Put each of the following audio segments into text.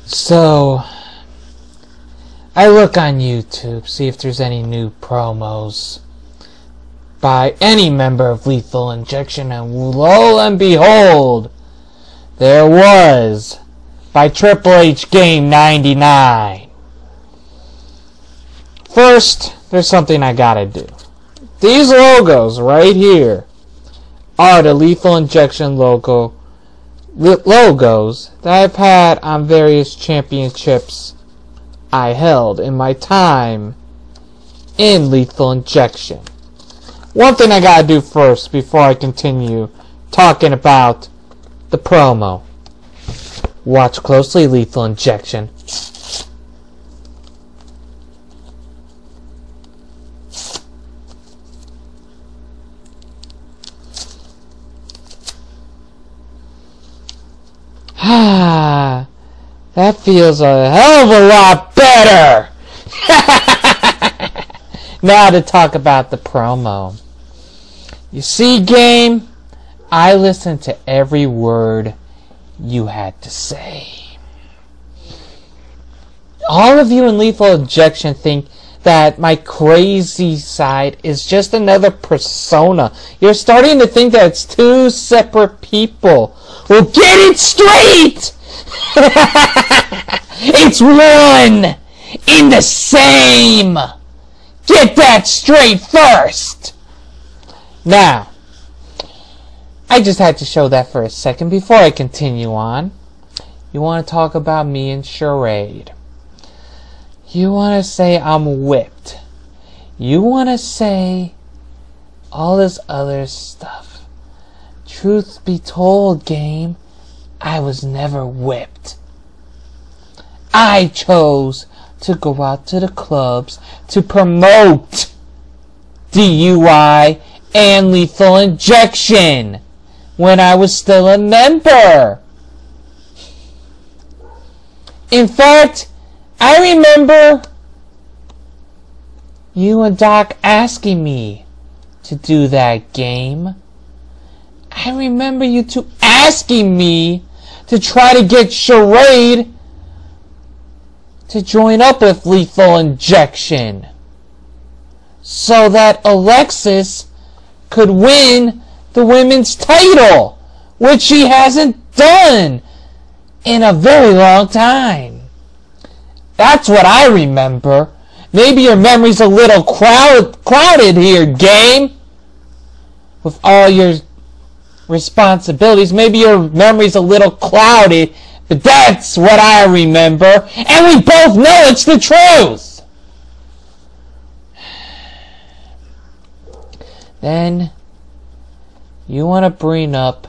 So, I look on YouTube, see if there's any new promos by any member of Lethal Injection, and lo and behold, there was, by Triple H Game 99. First, there's something I gotta do. These logos right here are the Lethal Injection logos that I've had on various championships I held in my time in Lethal Injection. One thing I gotta do first before I continue talking about the promo. Watch closely, Lethal Injection. Ah, that feels a hell of a lot better. Now to talk about the promo. You see, game, I listened to every word you had to say. All of you in Lethal Injection think that my crazy side is just another persona. You're starting to think that it's two separate people. Well, get it straight! It's one in the same! Get that straight first! Now, I just had to show that for a second before I continue on. You want to talk about me and Charade. You want to say I'm whipped. You want to say all this other stuff. Truth be told, game, I was never whipped. I chose to go out to the clubs to promote DUI and Lethal Injection when I was still a member. In fact, I remember you and Doc asking me to do that game. I remember you two asking me to try to get Charade to join up with Lethal Injection so that Alexis could win the women's title, which she hasn't done in a very long time. That's what I remember. Maybe your memory's a little clouded here, game. With all your responsibilities, maybe your memory's a little clouded, but that's what I remember, and we both know it's the truth. Then you want to bring up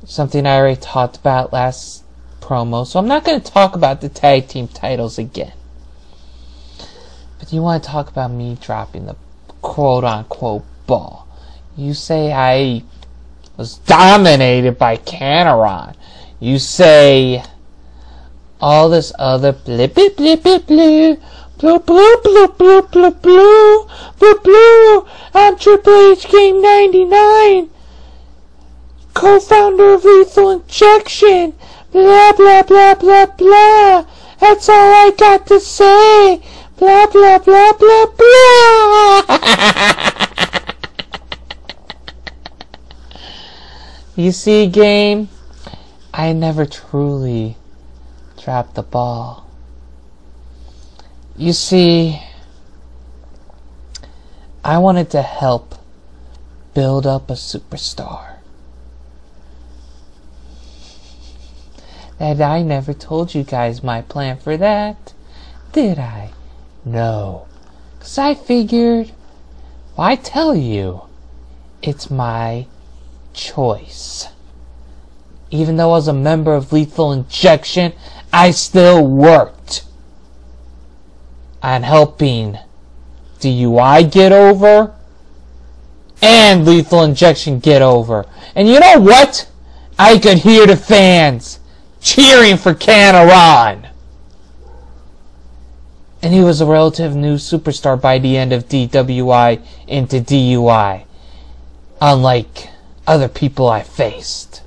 something I already talked about last promo, so I'm not going to talk about the tag team titles again. But you want to talk about me dropping the quote-unquote ball. You say I was dominated by Canaron. You say all this other blip blip blip blip blue blue blue blue blue blue blue blue blue. I'm Triple H Game 99, co-founder of Lethal Injection. Blah blah blah blah blah. That's all I got to say. Blah blah blah blah blah. You see, game, I never truly dropped the ball. You see, I wanted to help build up a superstar. And I never told you guys my plan for that, did I? No. 'Cause I figured, why tell you? It's my choice. Even though I was a member of Lethal Injection, I still worked on helping DUI get over and Lethal Injection get over. And you know what? I could hear the fans cheering for Canaron. And he was a relative new superstar by the end of DWI into DUI. Unlike other people I faced.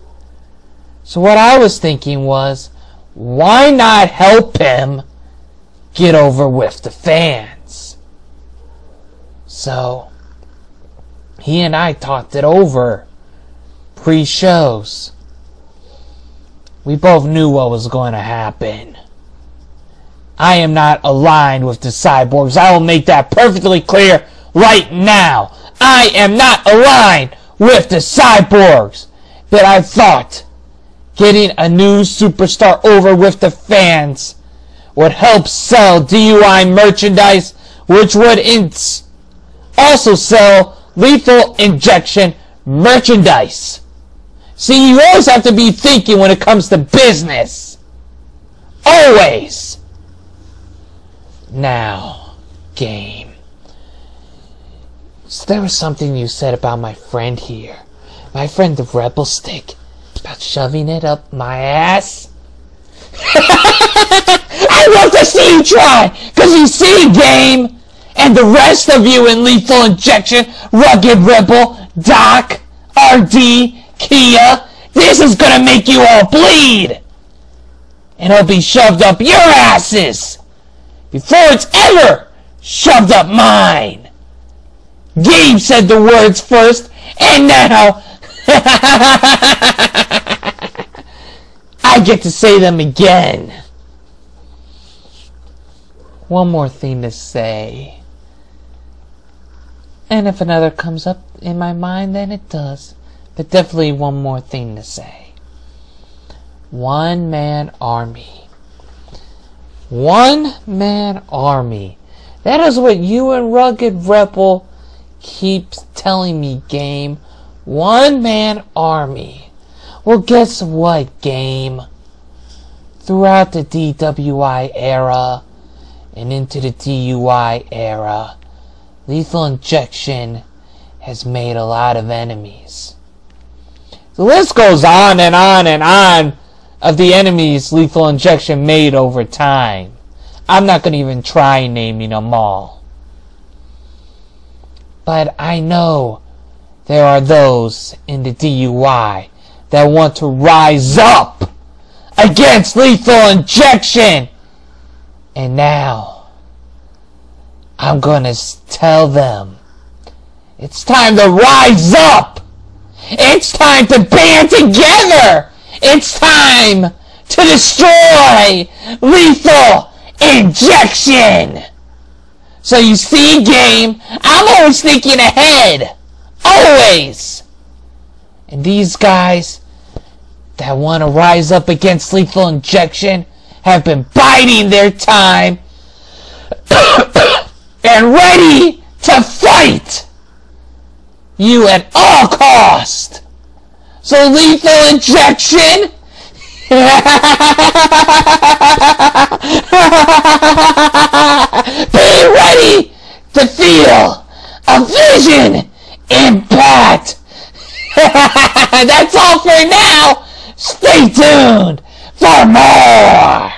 So what I was thinking was, why not help him get over with the fans? So, he and I talked it over pre-shows. We both knew what was going to happen. I am not aligned with the Cyborgs. I will make that perfectly clear right now. I am not aligned with the Cyborgs. But I thought getting a new superstar over with the fans would help sell DUI merchandise, which would also sell Lethal Injection merchandise. See, you always have to be thinking when it comes to business. Always. Now, game. So there was something you said about my friend here. My friend the Rebel Stick. About shoving it up my ass. I love to see you try. Because you see, game. And the rest of you in Lethal Injection, Rugged Rebel, Doc, RD, Kia. This is going to make you all bleed. And it'll be shoved up your asses. Before it's ever shoved up mine. Gabe said the words first, and now I get to say them again. One more thing to say. And if another comes up in my mind, then it does. But definitely one more thing to say. One-man army. One-man army. That is what you and Rugged Rebel keeps telling me, game. One-man army. Well, guess what, game? Throughout the DWI era and into the DUI era, Lethal Injection has made a lot of enemies. The list goes on and on and on of the enemies Lethal Injection made over time. I'm not going to even try naming them all. But I know there are those in the DUI that want to rise up against Lethal Injection. And now, I'm going to tell them, it's time to rise up. It's time to band together. It's time to destroy Lethal Injection. So you see, game, I'm always thinking ahead. Always. And these guys that want to rise up against Lethal Injection have been biding their time and ready to fight you at all cost. So Lethal Injection, be ready to feel a vision impact. That's all for now. Stay tuned for more.